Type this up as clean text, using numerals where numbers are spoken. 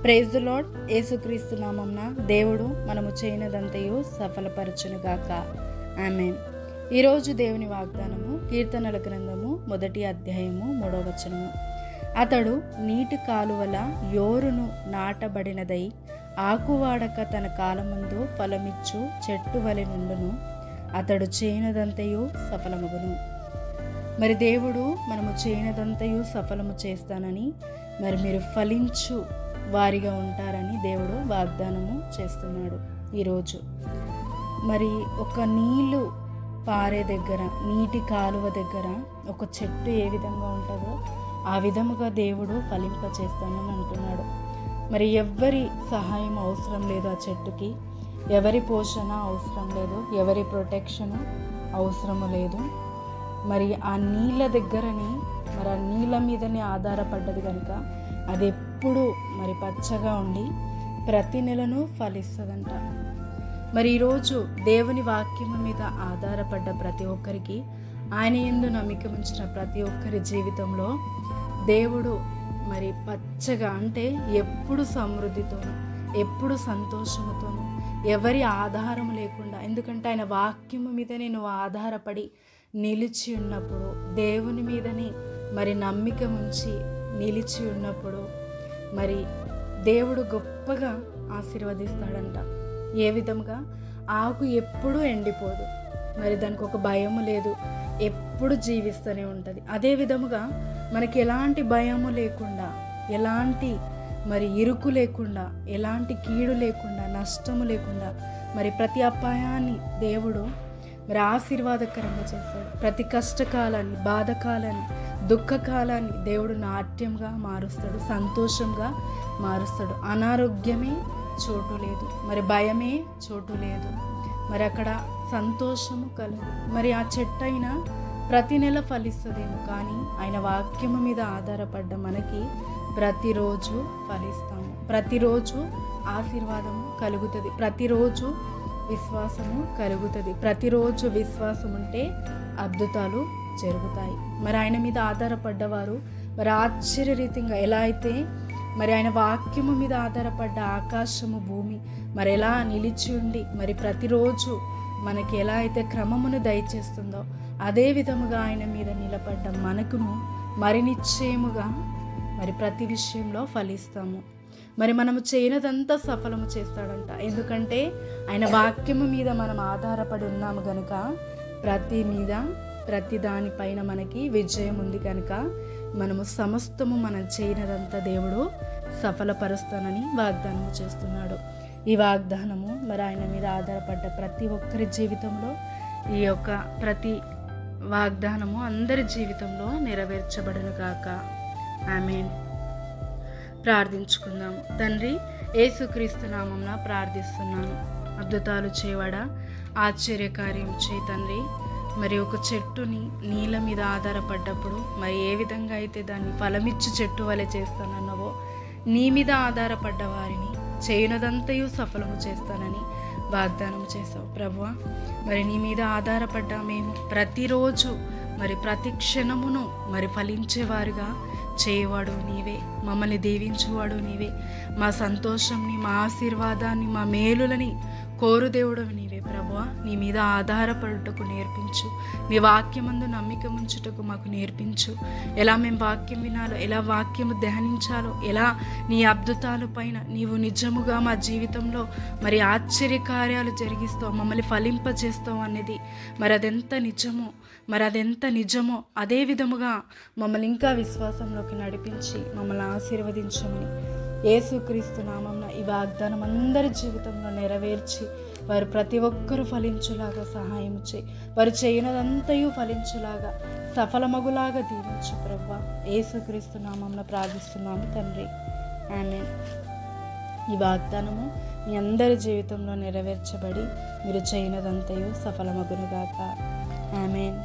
Praise the lord. యేసుక్రీస్తు నామమున దేవుడు మనము చేయనదంతయు సఫలపరచునుగాక. ఆమేన్. ఈరోజు దేవుని వాగ్దానము కీర్తనల గ్రంథము 1వ అధ్యాయము 3వ వచనము. అతడు నీటి కాలువల యోరును నాటబడినదై ఆకువాడక తన కాలమందు ఫలమిచ్చు చెట్టు వలె నుండును. అతడు చేయనదంతయు సఫలమగును. మరి దేవుడు మనము చేయనదంతయు సఫలము చేస్తానని, మరి మీరు ఫలించు వారిగా ఉంటారని దేవుడు వాగ్దానము చేస్తున్నాడు. ఈరోజు మరి ఒక నీళ్ళు పారే దగ్గర, నీటి కాలువ దగ్గర ఒక చెట్టు ఏ విధంగా ఉంటుందో ఆ విధముగా దేవుడు ఫలింప చేస్తానని అంటున్నాడు. మరి ఎవ్వరి సహాయం అవసరం లేదు, ఆ చెట్టుకి ఎవరి పోషణ అవసరం లేదు, ఎవరి ప్రొటెక్షన్ అవసరము లేదు. మరి ఆ నీళ్ళ దగ్గరని, మరి ఆ నీళ్ళ మీదనే ఆధారపడ్డది కనుక అది ఎప్పుడు మరి పచ్చగా ఉండి ప్రతి నెలను ఫలిస్తుందంట. మరి ఈరోజు దేవుని వాక్యము మీద ఆధారపడ్డ ప్రతి ఒక్కరికి, ఆయన యందు నమ్మిక ఉంచిన ప్రతి ఒక్కరి జీవితంలో దేవుడు మరి పచ్చగా, అంటే ఎప్పుడు సమృద్ధితోనూ, ఎప్పుడు సంతోషముతోనూ, ఎవరి ఆధారం లేకుండా, ఎందుకంటే ఆయన వాక్యము మీదనే నువ్వు ఆధారపడి నిలిచి ఉన్నప్పుడు, దేవుని మీదనే మరి నమ్మిక ఉంచి నిలిచి ఉన్నప్పుడు మరి దేవుడు గొప్పగా ఆశీర్వదిస్తాడంట. ఏ విధంగా? ఆకు ఎప్పుడూ ఎండిపోదు, మరి దానికి ఒక భయము లేదు, ఎప్పుడు జీవిస్తూనే ఉంటుంది. అదే విధముగా మనకి ఎలాంటి భయము లేకుండా, ఎలాంటి మరి ఇరుకు లేకుండా, ఎలాంటి కీడు లేకుండా, నష్టము లేకుండా, మరి ప్రతి అపాయాన్ని దేవుడు మరి ఆశీర్వాదకరంగా చేస్తాడు. ప్రతి కష్టకాలాన్ని, బాధకాలాన్ని, దుఃఖకాలాన్ని దేవుడు నాట్యంగా మారుస్తాడు, సంతోషంగా మారుస్తాడు. అనారోగ్యమే చోటు లేదు, మరి భయమే చోటు లేదు, మరి అక్కడ సంతోషము కలదు. మరి ఆ చెట్టు అయినా ప్రతి నెల ఫలిస్తుందేమో, కానీ ఆయన వాక్యము మీద ఆధారపడ్డ మనకి ప్రతిరోజు ఫలిస్తాము, ప్రతిరోజు ఆశీర్వాదము కలుగుతుంది, ప్రతిరోజు విశ్వాసము కలుగుతుంది. ప్రతిరోజు విశ్వాసం ఉంటే అద్భుతాలు జరుగుతాయి. మరి ఆయన మీద ఆధారపడ్డవారు మరి ఆశ్చర్యరీతంగా, ఎలా అయితే మరి ఆయన వాక్యము మీద ఆధారపడ్డ ఆకాశము, భూమి మరి ఎలా నిలిచి ఉండి మరి ప్రతిరోజు మనకి ఎలా అయితే క్రమమును దయచేస్తుందో, అదే విధముగా ఆయన మీద నిలబడ్డ మనకును మరి నిశ్చయముగా మరి ప్రతి విషయంలో ఫలిస్తాము. మరి మనము చేయనదంతా సఫలము చేస్తాడంట. ఎందుకంటే ఆయన వాక్యము మీద మనం ఆధారపడి ఉన్నాము కనుక ప్రతి దానిపైన మనకి విజయం ఉంది కనుక మనము సమస్తము మనం చేయనదంతా దేవుడు సఫలపరుస్తానని వాగ్దానము చేస్తున్నాడు. ఈ వాగ్దానము మరి ఆయన మీద ఆధారపడ్డ ప్రతి ఒక్కరి జీవితంలో, ఈ యొక్క ప్రతి వాగ్దానము అందరి జీవితంలో నెరవేర్చబడును గాక. ఆమేన్. ప్రార్థించుకుందాము. తండ్రి, యేసుక్రీస్తు నామమున ప్రార్థిస్తున్నాను. అద్భుతాలు చేయవాడా, ఆశ్చర్యకార్యం చేయి తండ్రి. మరి ఒక చెట్టుని నీళ్ళ మీద ఆధారపడ్డప్పుడు మరి ఏ విధంగా అయితే దాన్ని ఫలమిచ్చు చెట్టు వలె చేస్తానన్నావో, నీ మీద ఆధారపడ్డ వారిని చేయనదంతయు సఫలము చేస్తానని వాగ్దానం చేసావు ప్రభువా. మరి నీ మీద ఆధారపడ్డ మేము ప్రతిరోజు మరి ప్రతి క్షణమును మరి ఫలించేవారుగా చేయవాడు నీవే, మమ్మల్ని దీవించువాడు నీవే, మా సంతోషంని, మా ఆశీర్వాదాన్ని, మా మేలులని కోరు దేవుడు నీవే ప్రభువా. నీ మీద ఆధారపడుటకు నేర్పించు, నీ వాక్యమందు నమ్మిక ఉంచుటకు మాకు నేర్పించు. ఎలా మేము వాక్యం వినాలో, ఎలా వాక్యము ధ్యానించాలో, ఎలా నీ అద్భుతాల పైన నీవు నిజముగా మా జీవితంలో మరి ఆశ్చర్యకార్యాలు జరిగిస్తావు, మమ్మల్ని ఫలింపజేస్తావు అనేది మరి అదెంత నిజమో అదే విధముగా మమ్మల్ని ఇంకా విశ్వాసంలోకి నడిపించి మమ్మల్ని ఆశీర్వదించమని యేసుక్రీస్తు నామమున ఈ వాగ్దానం అందరి జీవితంలో నెరవేర్చి వారు ప్రతి ఒక్కరూ ఫలించులాగా సహాయం చేయి. వారు చేయనదంతయు ఫలించులాగా, సఫలమగులాగా దీవించు ప్రభువా. యేసుక్రీస్తు నామమున ప్రార్థిస్తున్నాము తండ్రి. ఆమేన్. ఈ వాగ్దానము మీ అందరి జీవితంలో నెరవేర్చబడి మీరు చేయనదంతయు సఫలమగునుగాక. ఆమేన్.